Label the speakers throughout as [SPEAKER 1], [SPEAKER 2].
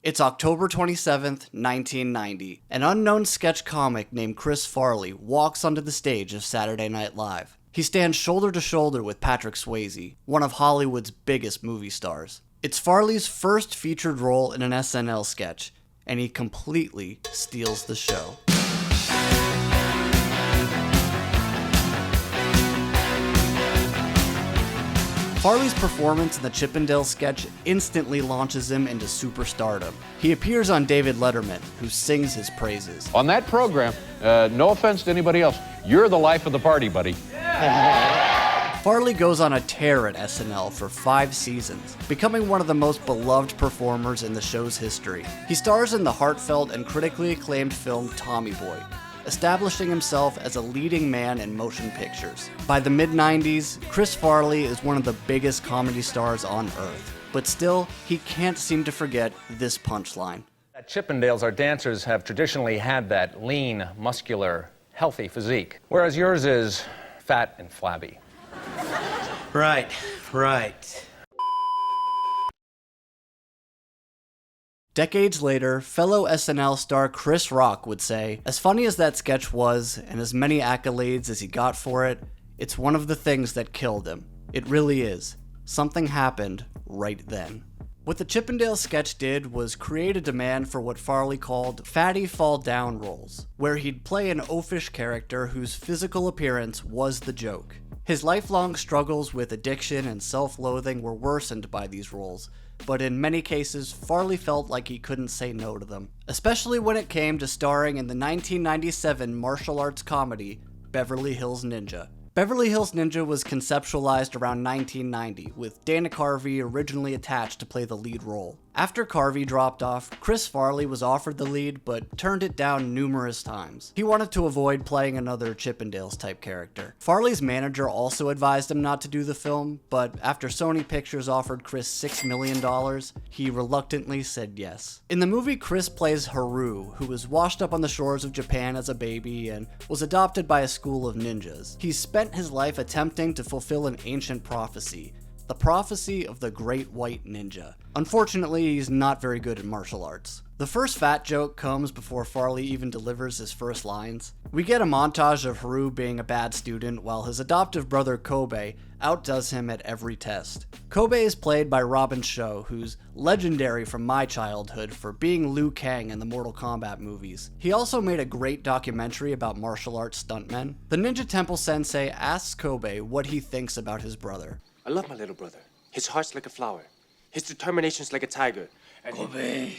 [SPEAKER 1] It's October 27th, 1990. An unknown sketch comic named Chris Farley walks onto the stage of Saturday Night Live. He stands shoulder to shoulder with Patrick Swayze, one of Hollywood's biggest movie stars. It's Farley's first featured role in an SNL sketch, and he completely steals the show. Farley's performance in the Chippendale sketch instantly launches him into superstardom. He appears on David Letterman, who sings his praises.
[SPEAKER 2] On that program, no offense to anybody else, you're the life of the party, buddy.
[SPEAKER 1] Farley goes on a tear at SNL for 5 seasons, becoming one of the most beloved performers in the show's history. He stars in the heartfelt and critically acclaimed film Tommy Boy, establishing himself as a leading man in motion pictures. By the mid-90s, Chris Farley is one of the biggest comedy stars on earth, but still, he can't seem to forget this punchline.
[SPEAKER 3] At Chippendales, our dancers have traditionally had that lean, muscular, healthy physique, whereas yours is fat and flabby.
[SPEAKER 4] Right.
[SPEAKER 1] Decades later, fellow SNL star Chris Rock would say, as funny as that sketch was, and as many accolades as he got for it, it's one of the things that killed him. It really is. Something happened right then. What the Chippendale sketch did was create a demand for what Farley called fatty fall down roles, where he'd play an oafish character whose physical appearance was the joke. His lifelong struggles with addiction and self-loathing were worsened by these roles, but in many cases, Farley felt like he couldn't say no to them, especially when it came to starring in the 1997 martial arts comedy Beverly Hills Ninja. Beverly Hills Ninja was conceptualized around 1990, with Dana Carvey originally attached to play the lead role. After Carvey dropped off, Chris Farley was offered the lead, but turned it down numerous times. He wanted to avoid playing another Chippendales type character. Farley's manager also advised him not to do the film, but after Sony Pictures offered Chris $6 million, he reluctantly said yes. In the movie, Chris plays Haru, who was washed up on the shores of Japan as a baby and was adopted by a school of ninjas. He spent his life attempting to fulfill an ancient prophecy, the prophecy of the Great White Ninja. Unfortunately, he's not very good at martial arts. The first fat joke comes before Farley even delivers his first lines. We get a montage of Haru being a bad student while his adoptive brother Kobe outdoes him at every test. Kobe is played by Robin Shou, who's legendary from my childhood for being Liu Kang in the Mortal Kombat movies. He also made a great documentary about martial arts stuntmen. The Ninja Temple Sensei asks Kobe what he thinks about his brother.
[SPEAKER 5] I love my little brother. His heart's like a flower. His determination's like a tiger. And
[SPEAKER 4] Kobe.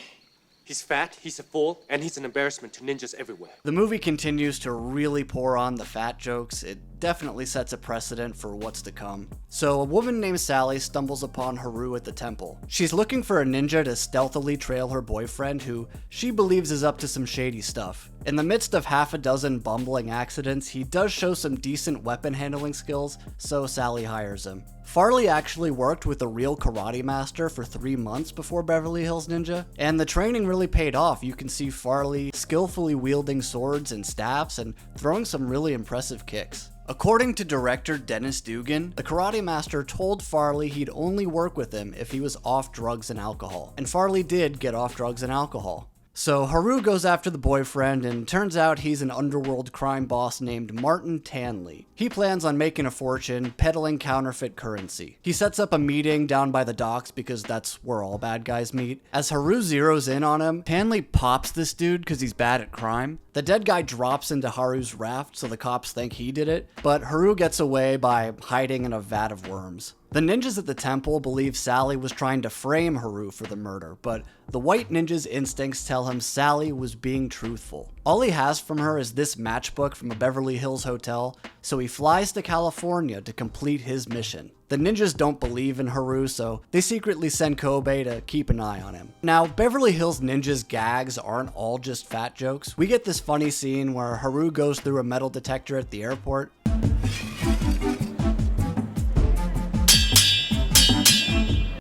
[SPEAKER 5] He's fat, he's a fool, and he's an embarrassment to ninjas everywhere.
[SPEAKER 1] The movie continues to really pour on the fat jokes. It definitely sets a precedent for what's to come. So a woman named Sally stumbles upon Haru at the temple. She's looking for a ninja to stealthily trail her boyfriend, who she believes is up to some shady stuff. In the midst of half a dozen bumbling accidents, he does show some decent weapon handling skills, so Sally hires him. Farley actually worked with a real karate master for 3 months before Beverly Hills Ninja, and the training really paid off. You can see Farley skillfully wielding swords and staffs and throwing some really impressive kicks. According to director Dennis Dugan, the karate master told Farley he'd only work with him if he was off drugs and alcohol, and Farley did get off drugs and alcohol. So Haru goes after the boyfriend, and turns out he's an underworld crime boss named Martin Tanley. He plans on making a fortune peddling counterfeit currency. He sets up a meeting down by the docks because that's where all bad guys meet. As Haru zeroes in on him, Tanley pops this dude because he's bad at crime. The dead guy drops into Haru's raft so the cops think he did it, but Haru gets away by hiding in a vat of worms. The ninjas at the temple believe Sally was trying to frame Haru for the murder, but the white ninja's instincts tell him Sally was being truthful. All he has from her is this matchbook from a Beverly Hills hotel, so he flies to California to complete his mission. The ninjas don't believe in Haru, so they secretly send Kobe to keep an eye on him. Now, Beverly Hills Ninja's gags aren't all just fat jokes. We get this funny scene where Haru goes through a metal detector at the airport.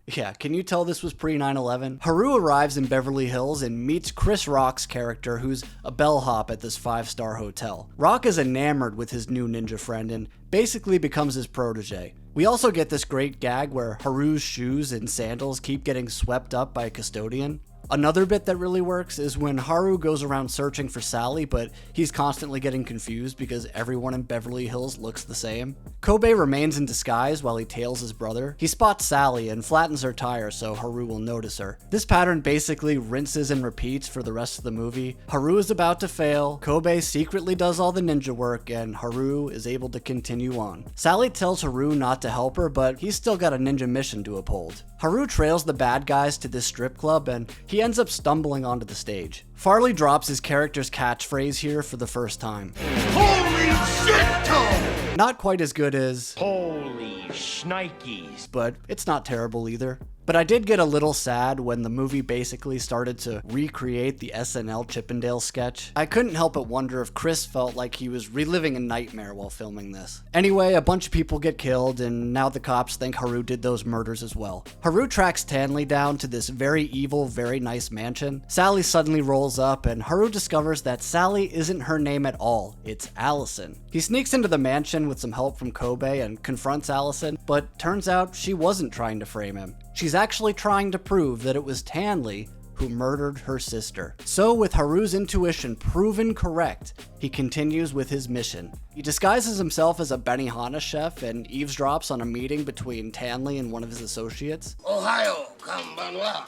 [SPEAKER 1] Yeah, can you tell this was pre-9/11? Haru arrives in Beverly Hills and meets Chris Rock's character, who's a bellhop at this 5-star hotel. Rock is enamored with his new ninja friend and basically becomes his protege. We also get this great gag where Haru's shoes and sandals keep getting swept up by a custodian. Another bit that really works is when Haru goes around searching for Sally, but he's constantly getting confused because everyone in Beverly Hills looks the same. Kobe remains in disguise while he tails his brother. He spots Sally and flattens her tire so Haru will notice her. This pattern basically rinses and repeats for the rest of the movie. Haru is about to fail, Kobe secretly does all the ninja work, and Haru is able to continue on. Sally tells Haru not to help her, but he's still got a ninja mission to uphold. Haru trails the bad guys to this strip club and he ends up stumbling onto the stage. Farley drops his character's catchphrase here for the first time.
[SPEAKER 6] Holy shit, Tom!
[SPEAKER 1] Not quite as good as
[SPEAKER 6] Holy shnikes.
[SPEAKER 1] but it's not terrible either. But I did get a little sad when the movie basically started to recreate the SNL Chippendale sketch. I couldn't help but wonder if Chris felt like he was reliving a nightmare while filming this. Anyway, a bunch of people get killed, and now the cops think Haru did those murders as well. Haru tracks Tanley down to this very evil, very nice mansion. Sally suddenly rolls up, and Haru discovers that Sally isn't her name at all, it's Allison. He sneaks into the mansion with some help from Kobe and confronts Allison, but turns out she wasn't trying to frame him. She's actually trying to prove that it was Tanley who murdered her sister. So with Haru's intuition proven correct, he continues with his mission. He disguises himself as a Benihana chef and eavesdrops on a meeting between Tanley and one of his associates.
[SPEAKER 6] Ohio, konbanwa.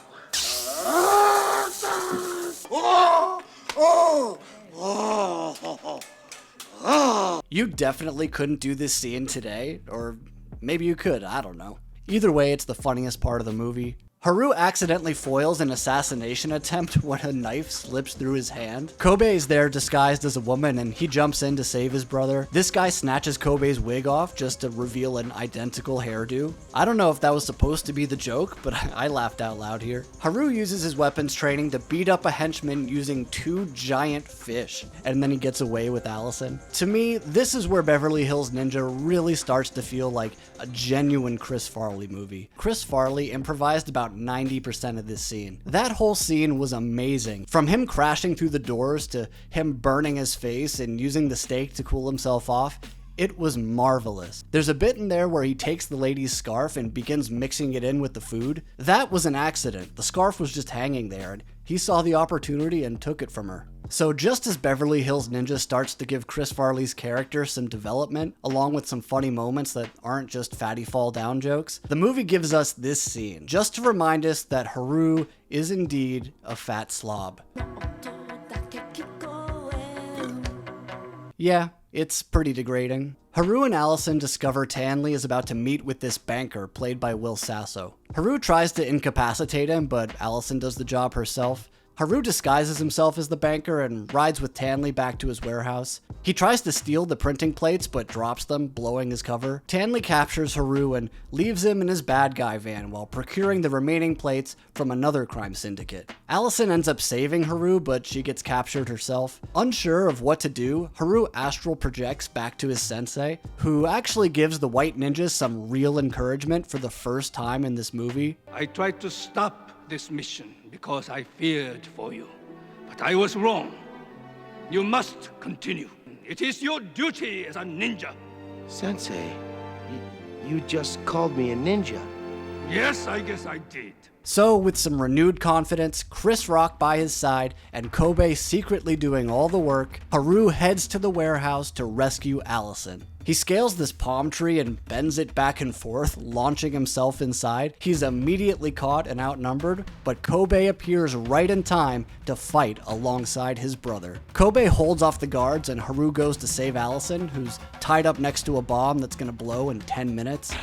[SPEAKER 1] You definitely couldn't do this scene today, or maybe you could, I don't know. Either way, it's the funniest part of the movie. Haru accidentally foils an assassination attempt when a knife slips through his hand. Kobe is there disguised as a woman and he jumps in to save his brother. This guy snatches Kobe's wig off just to reveal an identical hairdo. I don't know if that was supposed to be the joke, but I laughed out loud here. Haru uses his weapons training to beat up a henchman using 2 giant fish, and then he gets away with Allison. To me, this is where Beverly Hills Ninja really starts to feel like a genuine Chris Farley movie. Chris Farley improvised about 90% of this scene. That whole scene was amazing. From him crashing through the doors to him burning his face and using the steak to cool himself off, it was marvelous. There's a bit in there where he takes the lady's scarf and begins mixing it in with the food. That was an accident. The scarf was just hanging there and he saw the opportunity and took it from her. So just as Beverly Hills Ninja starts to give Chris Farley's character some development, along with some funny moments that aren't just fatty fall down jokes, the movie gives us this scene, just to remind us that Haru is indeed a fat slob. Yeah, it's pretty degrading. Haru and Allison discover Tanley is about to meet with this banker, played by Will Sasso. Haru tries to incapacitate him, but Allison does the job herself. Haru disguises himself as the banker and rides with Tanley back to his warehouse. He tries to steal the printing plates, but drops them, blowing his cover. Tanley captures Haru and leaves him in his bad guy van while procuring the remaining plates from another crime syndicate. Allison ends up saving Haru, but she gets captured herself. Unsure of what to do, Haru astral projects back to his sensei, who actually gives the white ninjas some real encouragement for the first time in this movie.
[SPEAKER 7] I tried to stop this mission because I feared for you, but I was wrong. You must continue. It is your duty as a ninja.
[SPEAKER 4] Sensei, you just called me a ninja.
[SPEAKER 7] Yes, I guess I did.
[SPEAKER 1] So, with some renewed confidence, Chris Rock by his side, and Kobe secretly doing all the work, Haru heads to the warehouse to rescue Allison. He scales this palm tree and bends it back and forth, launching himself inside. He's immediately caught and outnumbered, but Kobe appears right in time to fight alongside his brother. Kobe holds off the guards and Haru goes to save Allison, who's tied up next to a bomb that's gonna blow in 10 minutes.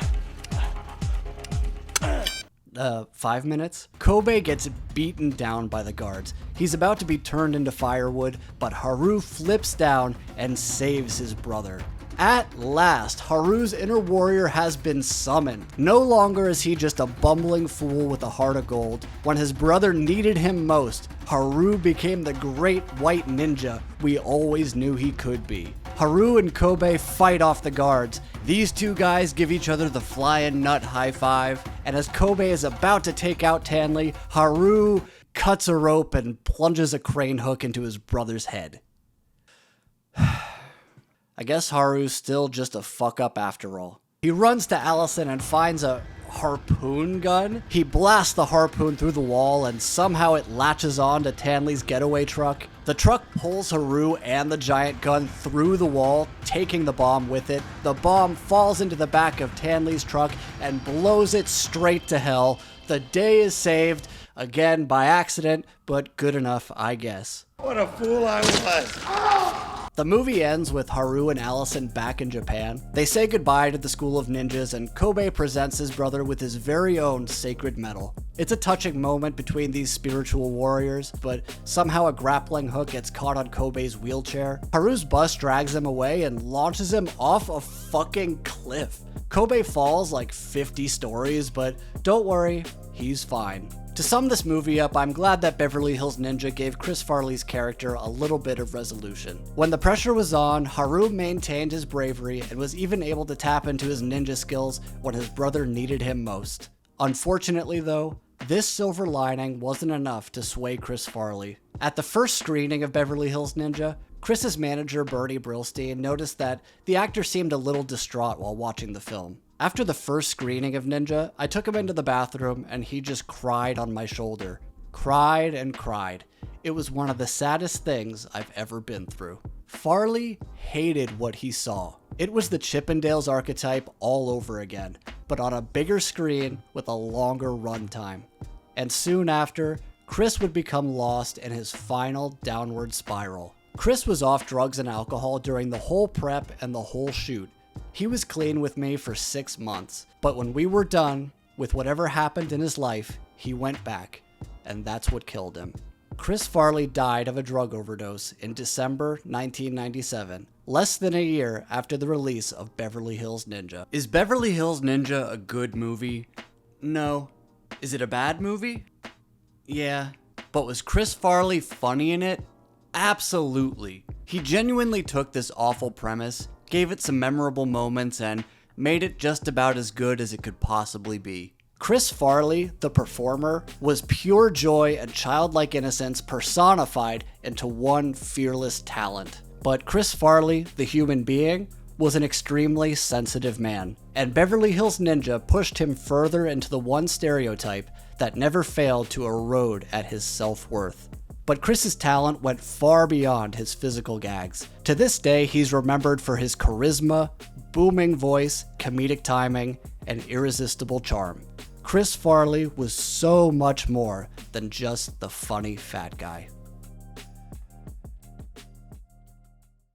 [SPEAKER 1] 5 minutes? Kobe gets beaten down by the guards. He's about to be turned into firewood, but Haru flips down and saves his brother. At last, Haru's inner warrior has been summoned. No longer is he just a bumbling fool with a heart of gold. When his brother needed him most, Haru became the great white ninja we always knew he could be. Haru and Kobe fight off the guards. These two guys give each other the flying nut high five, and as Kobe is about to take out Tanley, Haru cuts a rope and plunges a crane hook into his brother's head. I guess Haru's still just a fuck up after all. He runs to Allison and finds a harpoon gun. He blasts the harpoon through the wall and somehow it latches on to Tanley's getaway truck. The truck pulls Haru and the giant gun through the wall, taking the bomb with it. The bomb falls into the back of Tanley's truck and blows it straight to hell. The day is saved, again by accident, but good enough, I guess.
[SPEAKER 6] What a fool I was.
[SPEAKER 1] The movie ends with Haru and Allison back in Japan. They say goodbye to the School of Ninjas, and Kobe presents his brother with his very own sacred medal. It's a touching moment between these spiritual warriors, but somehow a grappling hook gets caught on Kobe's wheelchair. Haru's bus drags him away and launches him off a fucking cliff. Kobe falls like 50 stories, but don't worry, he's fine. To sum this movie up, I'm glad that Beverly Hills Ninja gave Chris Farley's character a little bit of resolution. When the pressure was on, Haru maintained his bravery and was even able to tap into his ninja skills when his brother needed him most. Unfortunately though, this silver lining wasn't enough to sway Chris Farley. At the first screening of Beverly Hills Ninja, Chris's manager Bernie Brillstein noticed that the actor seemed a little distraught while watching the film. After the first screening of Ninja, I took him into the bathroom and he just cried on my shoulder. Cried and cried. It was one of the saddest things I've ever been through. Farley hated what he saw. It was the Chippendales archetype all over again, but on a bigger screen with a longer runtime. And soon after, Chris would become lost in his final downward spiral. Chris was off drugs and alcohol during the whole prep and the whole shoot. He was clean with me for 6 months, but when we were done with whatever happened in his life, he went back, and that's what killed him. Chris Farley died of a drug overdose in December 1997, less than a year after the release of Beverly Hills Ninja. Is Beverly Hills Ninja a good movie? No. Is it a bad movie? Yeah. But was Chris Farley funny in it? Absolutely. He genuinely took this awful premise, gave it some memorable moments, and made it just about as good as it could possibly be. Chris Farley, the performer, was pure joy and childlike innocence personified into one fearless talent. But Chris Farley, the human being, was an extremely sensitive man, and Beverly Hills Ninja pushed him further into the one stereotype that never failed to erode at his self-worth. But Chris's talent went far beyond his physical gags. To this day, he's remembered for his charisma, booming voice, comedic timing, and irresistible charm. Chris Farley was so much more than just the funny fat guy.